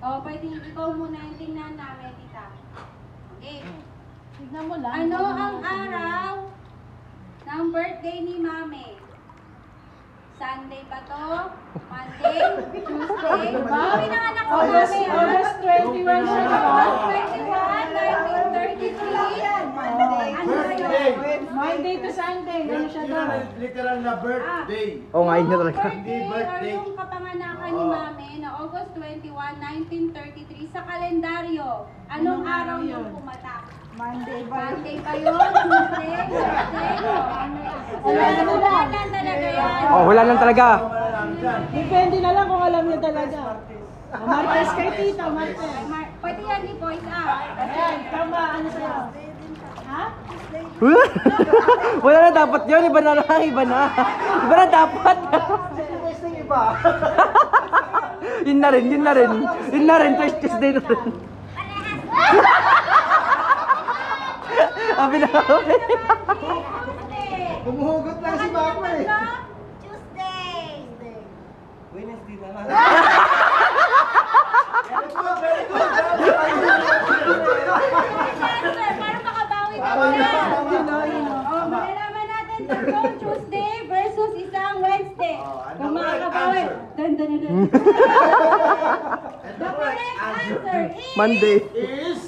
O, pwede ikaw muna yung tingnan namin, tita. Okay. Tignan mo lang. Ano ang araw ng birthday ni Mami? Sunday ba to? Monday? Tuesday? Mami ng anak ko, Mami. August 21 siya, diba? August 21, 1933. Ano yun? Monday to Sunday. Ano siya doon? Literal na birthday. Oo nga, yun na talaga. Hindi birthday. Or yung kapanganakan ni Mami na August 21, 1933 sa kalendaryo. Anong araw yung pumatak? Monday ba? Monday ba yun? Tuesday? Wednesday? Wala lang talaga yan. Oh, wala lang talaga. Depende na lang kung alam niyo talaga. Martes kay Tita, Martes. Pwede yan ni Boys ah. Ayan, tama. Ano sa'yo? Ha? Wala na dapat yun. Iba na lang. Iba na. Iba na dapat. Yun na rin. Yun na rin. Yun na rin. Tuesday na rin. Abi na kami. Humuhugot lang si Mama eh. Tuesday. Wednesday na lang. Para makabawi ka pa Oh, malalaman natin tatlong Tuesday versus isang Wednesday. Kung makakabawi. Dun, dun, dun, dun. The correct answer is Monday. Is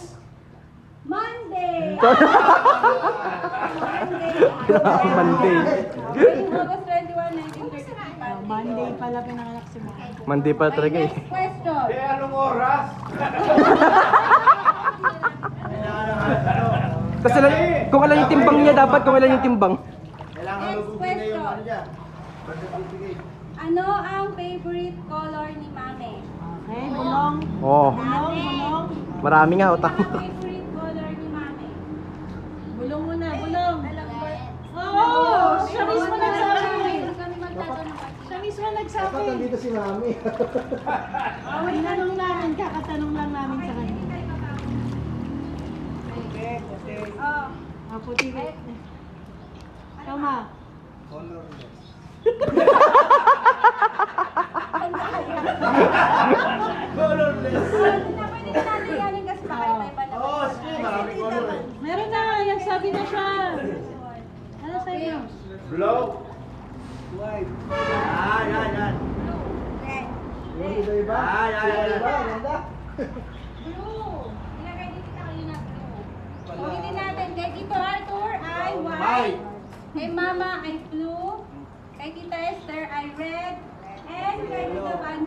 Monday. Monday. August 21, 1935. Monday pala pinanganak si Mama. Monday pa talaga eh. Next question. anong oras? Kasi kung alam yung timbang niya, dapat kung alam yung timbang. Kailangan Next magbubigay na yung question. ano niya. Magbubigay. Ano ang favorite color ni Mami? Okay, bulong. Oh, Bulong. marami nga. Ano Utang. ang favorite color ni Mami? Bulong muna, bulong. Oo, siya mismo nagsabi. Kami magtatanong pa. Siya mismo nagsabi. Dapat nandito si Mami. Tinanong namin, kakatanong lang namin sa kanya. Oh. Ah, puti. Tama. Colorless. Pwede na natin yanin kasi pakaiba na. Oo, sige. Marami color eh. Meron na, nagsabi na siya. Ano sa inyo? Blow. White. Yan. Red. Iba-iba. Yan. Blue. Ilagay din kita kayo na blue. Ulitin natin. Kay Tito Arthur ay white. White. Kay Mama ay blue. Kay Tita Esther ay red. And kay Tito Van